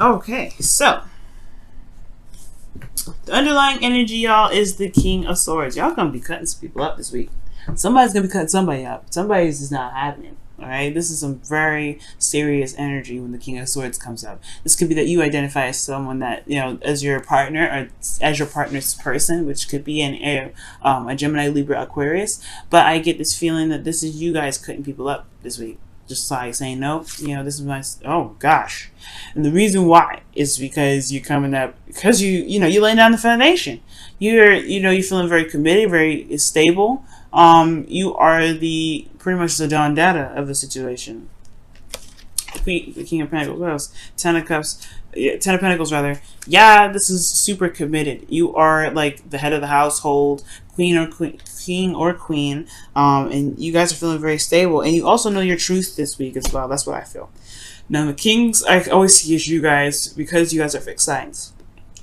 Okay, so the underlying energy, y'all, is the King of Swords. Y'all gonna be cutting some people up this week. Somebody's gonna be cutting somebody up. Somebody's just not happening. All right, this is some very serious energy when the King of Swords comes up. This could be that you identify as someone that, you know, as your partner or as your partner's person, which could be a Gemini, Libra, Aquarius. But I get this feeling that this is you guys cutting people up this week. Just like saying, no, you know, this is my, oh gosh. And the reason why is because you're coming up, because you're laying down the foundation. You're feeling very committed, very stable. You are pretty much the Don Dada of the situation. The King of Pentacles, what else? Ten of Pentacles, rather. Yeah, this is super committed. You are like the head of the household, king or queen, and you guys are feeling very stable. And you also know your truth this week as well. That's what I feel. Now, the Kings, I always see as you guys, because you guys are fixed signs.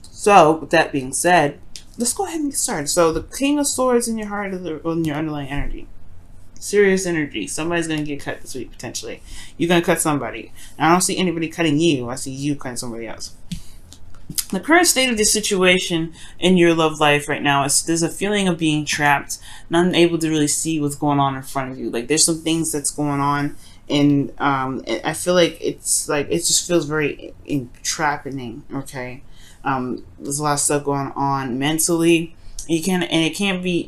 So, with that being said, let's go ahead and get started. So, the King of Swords in your heart in your underlying energy. Serious energy. Somebody's going to get cut this week, potentially. You're going to cut somebody. I don't see anybody cutting you. I see you cutting somebody else. The current state of the situation in your love life right now is there's a feeling of being trapped, not able to really see what's going on in front of you. Like, there's some things that's going on, and I feel like it just feels very entrapping. Okay, there's a lot of stuff going on mentally. It can't be,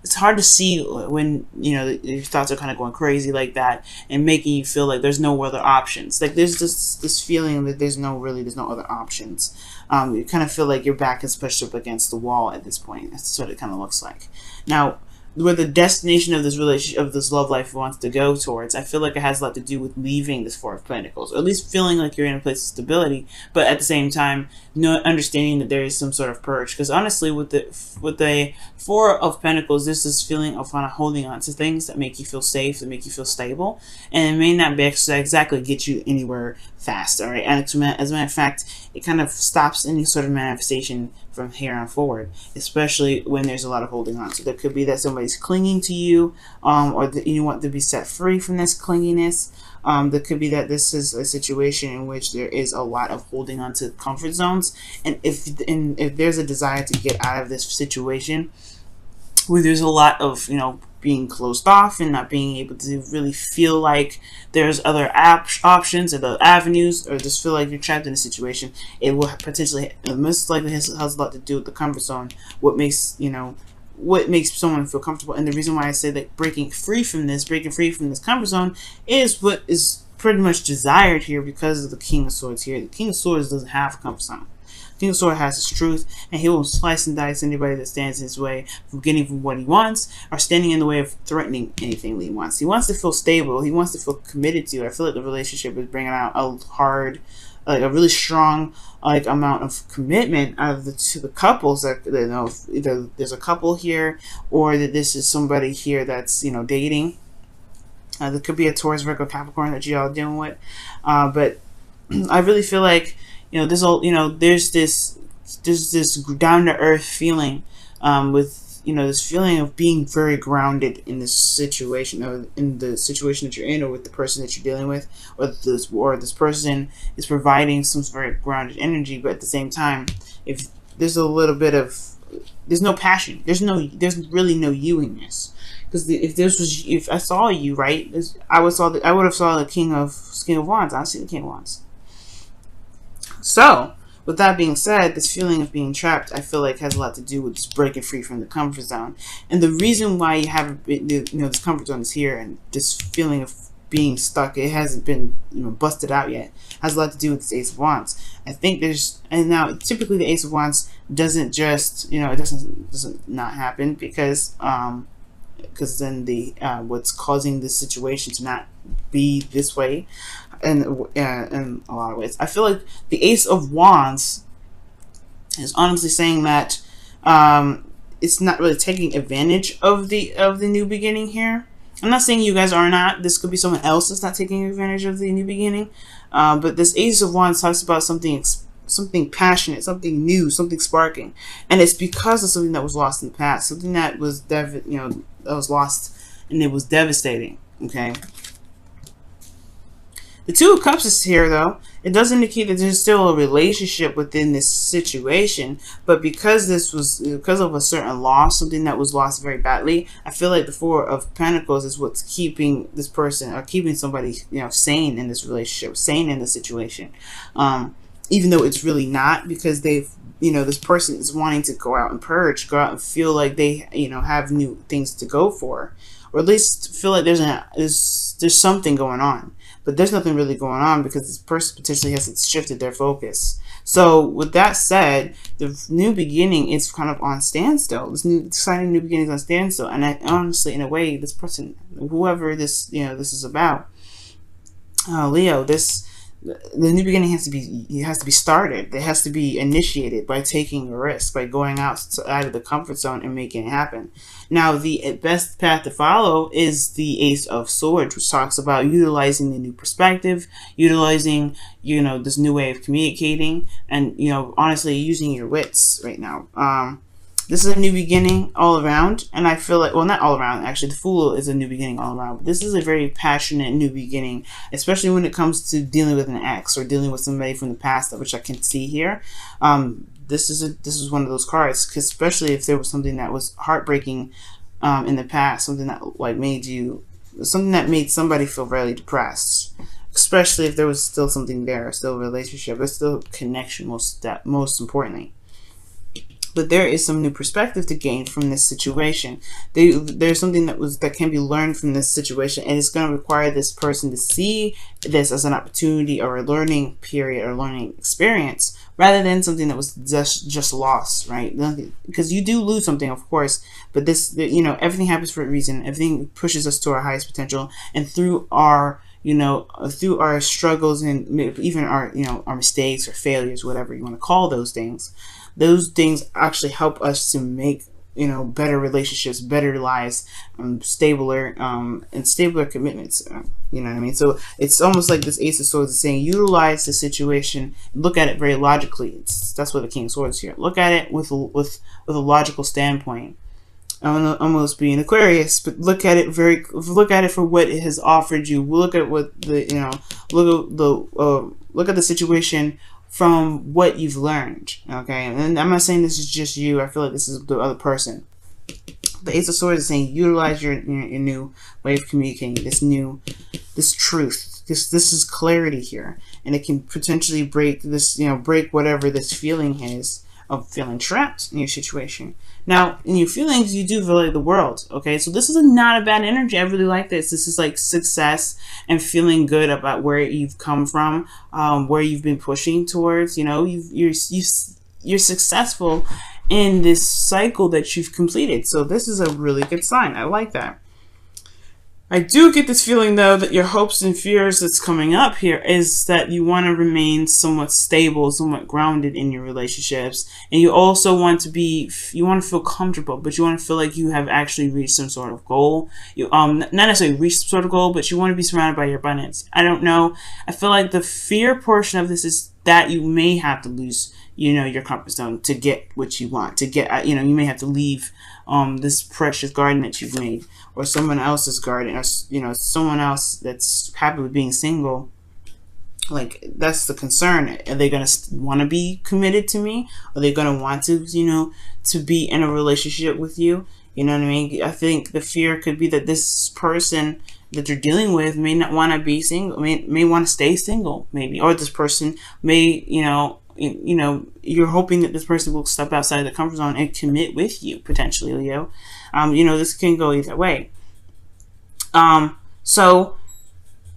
it's hard to see when, your thoughts are kind of going crazy like that and making you feel like there's no other options. Like, there's this feeling that there's no other options. You kind of feel like your back is pushed up against the wall at this point. That's what it kind of looks like. Now, where the destination of this relationship, of this love life wants to go towards, I feel like it has a lot to do with leaving this Four of Pentacles, or at least feeling like you're in a place of stability, but at the same time, understanding that there is some sort of purge. Because honestly, with the Four of Pentacles, there's this feeling of kind of holding on to things that make you feel safe, that make you feel stable, and it may not be exactly get you anywhere fast. All right, and as a matter of fact, it kind of stops any sort of manifestation from here on forward, especially when there's a lot of holding on. So there could be that somebody's clinging to you, or that you want to be set free from this clinginess. There could be that this is a situation in which there is a lot of holding on to comfort zones, and if there's a desire to get out of this situation where there's a lot of being closed off and not being able to really feel like there's other options or the avenues, or just feel like you're trapped in a situation, it will potentially, most likely has a lot to do with the comfort zone. What makes someone feel comfortable. And the reason why I say that breaking free from this comfort zone is what is pretty much desired here, because of the King of Swords here. The King of Swords doesn't have a comfort zone. King of Swords has his truth, and he will slice and dice anybody that stands in his way from getting from what he wants, or standing in the way of threatening anything that he wants. He wants to feel stable. He wants to feel committed to. I feel like the relationship is bringing out a really strong amount of commitment out of the couples. That either there's a couple here, or that this is somebody here that's dating. There could be a Taurus, Virgo, Capricorn that y'all dealing with, but I really feel like there's this down to earth feeling, with this feeling of being very grounded in this situation, or in the situation that you're in, or with the person that you're dealing with, or this person is providing some very grounded energy. But at the same time, if there's a little bit of, there's no passion, there's really no you in this. Because if I saw you, right, I would have saw the King of Wands. I see the King of Wands. So, with that being said, this feeling of being trapped, I feel like has a lot to do with just breaking free from the comfort zone. And the reason why you haven't been, this comfort zone is here, and this feeling of being stuck, it hasn't been busted out yet, has a lot to do with this Ace of Wands. I think and now typically the Ace of Wands doesn't just, it doesn't not happen, because then what's causing this situation to not be this way, and in a lot of ways, I feel like the Ace of Wands is honestly saying that it's not really taking advantage of the new beginning here. I'm not saying you guys are not. This could be someone else that's not taking advantage of the new beginning. But this Ace of Wands talks about something passionate, something new, something sparking, and it's because of something that was lost in the past, something that was that was lost, and it was devastating. Okay. The Two of Cups is here, though. It does indicate that there's still a relationship within this situation, but because this was because of a certain loss, something that was lost very badly, I feel like the Four of Pentacles is what's keeping this person or keeping somebody, sane in this relationship, sane in the situation, even though it's really not, because they've this person is wanting to go out and purge, go out and feel like they have new things to go for, or at least feel like there's something going on. But there's nothing really going on because this person potentially hasn't shifted their focus. So with that said, the new beginning is kind of on standstill. This new exciting new beginning is on standstill. And honestly, in a way, this person, whoever this is about, Leo, the new beginning has to be started. It has to be initiated by taking a risk, by going outside of the comfort zone and making it happen. Now, the best path to follow is the Ace of Swords, which talks about utilizing the new perspective, utilizing this new way of communicating, and honestly using your wits right now. This is a new beginning all around, and I feel like, well, not all around, actually, the Fool is a new beginning all around, but this is a very passionate new beginning, especially when it comes to dealing with an ex or dealing with somebody from the past, which I can see here. This is one of those cards, because especially if there was something that was heartbreaking in the past, something that made somebody feel really depressed, especially if there was still something there, still a relationship, there's still a connection, most importantly. But there is some new perspective to gain from this situation. There's something that can be learned from this situation, and it's going to require this person to see this as an opportunity or a learning period or learning experience, rather than something that was just lost, right? Because you do lose something, of course, but everything happens for a reason. Everything pushes us to our highest potential, and through our through our struggles and even our mistakes or failures, whatever you want to call those things actually help us to make better relationships, better lives, stabler commitments. You know what I mean? So it's almost like this Ace of Swords is saying, utilize the situation, look at it very logically. That's what the King of Swords is here. Look at it with a logical standpoint. I'm almost being Aquarius, but look at it for what it has offered you. Look at what look at the situation from what you've learned. Okay, and I'm not saying this is just you. I feel like this is the other person. The Ace of Swords is saying, utilize your new way of communicating, this truth. This is clarity here, and it can potentially break whatever this feeling is of feeling trapped in your situation. Now, in your feelings, you do feel like the world. Okay, so this is not a bad energy. I really like this. This is like success and feeling good about where you've come from, where you've been pushing towards. You're successful in this cycle that you've completed. So this is a really good sign. I like that. I do get this feeling, though, that your hopes and fears that's coming up here is that you want to remain somewhat stable, somewhat grounded in your relationships. And you also want to feel comfortable, but you want to feel like you have actually reached some sort of goal. You not necessarily reached some sort of goal, but you want to be surrounded by your abundance. I don't know. I feel like the fear portion of this is that you may have to lose, your comfort zone to get what you want. To get, you may have to leave this precious garden that you've made, or someone else's garden, or someone else that's happy with being single. Like, that's the concern. Are they gonna want to be committed to me? Are they gonna want to to be in a relationship with you? You know what I mean? I think the fear could be that this person that you're dealing with may not want to be single, may want to stay single, maybe, or this person may you're hoping that this person will step outside the comfort zone and commit with you, potentially, Leo. This can go either way. So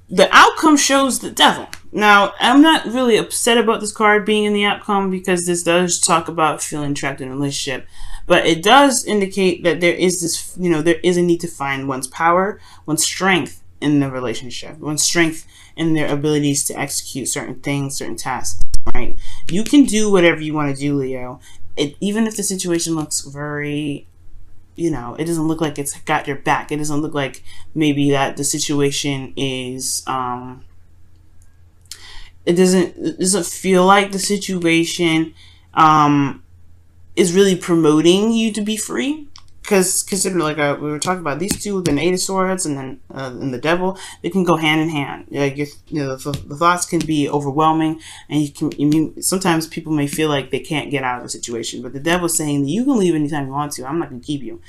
the outcome shows the Devil. Now, I'm not really upset about this card being in the outcome, because this does talk about feeling trapped in a relationship. But it does indicate that there is this, there is a need to find one's power, one's strength in the relationship, one's strength in their abilities to execute certain things, certain tasks. Right? You can do whatever you want to do, Leo. Even if the situation looks very, it doesn't look like it's got your back. It doesn't look like maybe that the situation is, it doesn't feel like the situation is really promoting you to be free. because consider, like we were talking about, these two, the Eight of Swords and the Devil, they can go hand in hand. Like the thoughts can be overwhelming, and sometimes people may feel like they can't get out of the situation. But the Devil's saying that you can leave anytime you want to. I'm not going to keep you.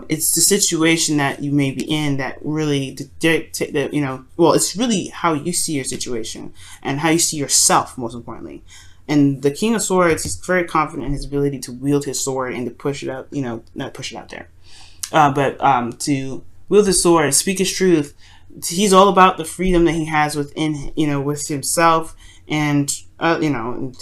It's the situation that you may be in that really dictate that, well, it's really how you see your situation and how you see yourself, most importantly. And the King of Swords, he's very confident in his ability to wield his sword and to push it out, not push it out there, but to wield his sword and speak his truth. He's all about the freedom that he has within, with himself and,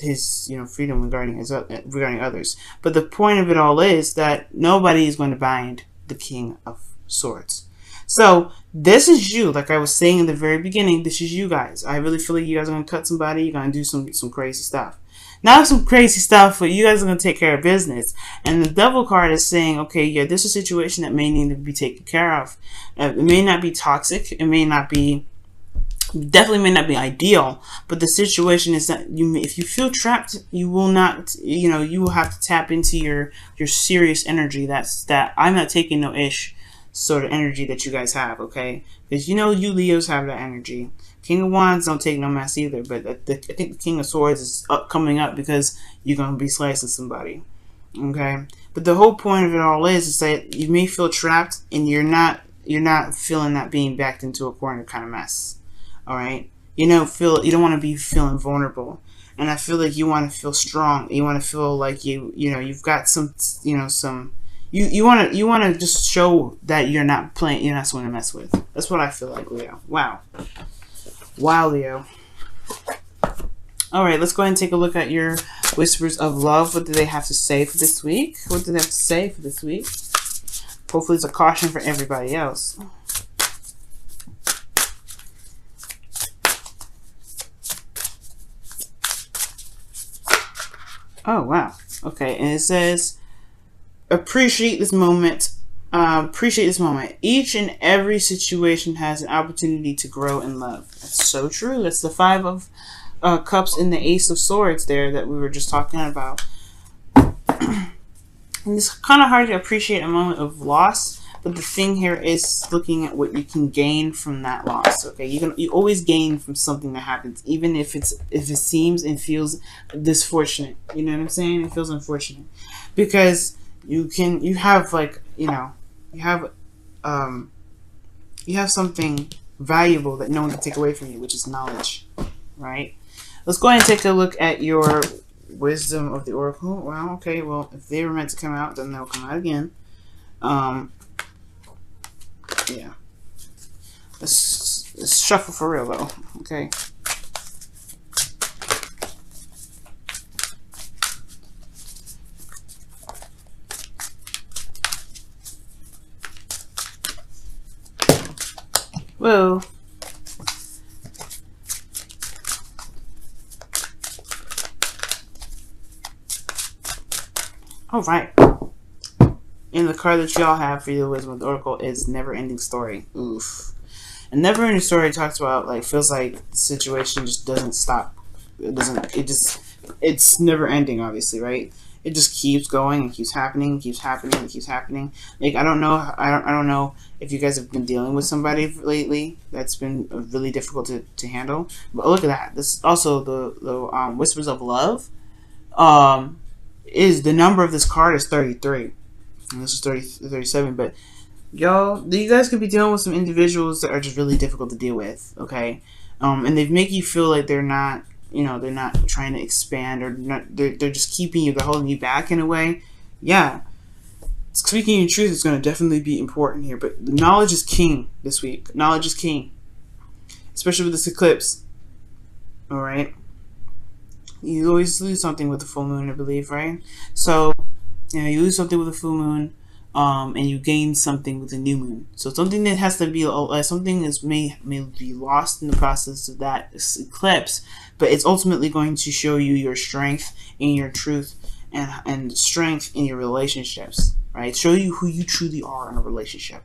his, freedom regarding others. But the point of it all is that nobody is going to bind the King of Swords. So this is you, like I was saying in the very beginning, this is you guys. I really feel like you guys are going to cut somebody, you're going to do some crazy stuff. Not some crazy stuff, but you guys are going to take care of business. And the Devil card is saying, okay, yeah, this is a situation that may need to be taken care of. It may not be toxic, it may not be, definitely may not be ideal, but the situation is that if you feel trapped, you will not, you will have to tap into your serious energy. That I'm not taking no ish sort of energy that you guys have, okay? Because you Leos have that energy. King of Wands don't take no mess either, but I think the King of Swords is coming up because you're going to be slicing somebody, okay? But the whole point of it all is that you may feel trapped and you're not feeling that being backed into a corner kind of mess, all right? You don't want to be feeling vulnerable. And I feel like you want to feel strong. You want to feel like you've got some, You want to just show that you're not someone to mess with. That's what I feel like, Leo. Wow, Leo. All right, let's go ahead and take a look at your whispers of love. What do they have to say for this week? Hopefully it's a caution for everybody else. Oh, wow. Okay, and it says, appreciate this moment. Each and every situation has an opportunity to grow in love. That's so true. That's the Five of Cups and the Ace of Swords there that we were just talking about. And it's kind of hard to appreciate a moment of loss, but the thing here is looking at what you can gain from that loss. Okay, you always gain from something that happens, even if it seems and feels disfortunate. You know what I'm saying? It feels unfortunate because you have something valuable that no one can take away from you, which is knowledge, right? Let's go ahead and take a look at your wisdom of the oracle. Well, okay, well, if they were meant to come out, then they'll come out again. Yeah. Let's shuffle for real, though. Okay. Well, all right. And the card that y'all have for your wisdom of the oracle is never-ending story. Oof. And never-ending story talks about feels like the situation just doesn't stop. It's never-ending, obviously, right? It just keeps going and keeps happening and keeps happening and keeps happening. Like, I don't know if you guys have been dealing with somebody lately that's been really difficult to handle. But look at that. This also the whispers of love. Is the number of this card is 33. And this is 37. But y'all, you guys could be dealing with some individuals that are just really difficult to deal with. Okay, and they make you feel like they're not trying to expand, or they're just keeping you, they're holding you back in a way. Yeah, speaking in truth is going to definitely be important here, but the knowledge is king this week. Knowledge is king, especially with this eclipse. All right, you always lose something with the full moon, I believe, right? So you lose something with the full moon, and you gain something with the new moon. So something that has to be something is may be lost in the process of that eclipse, but it's ultimately going to show you your strength and your truth, and strength in your relationships, right? Show you who you truly are in a relationship.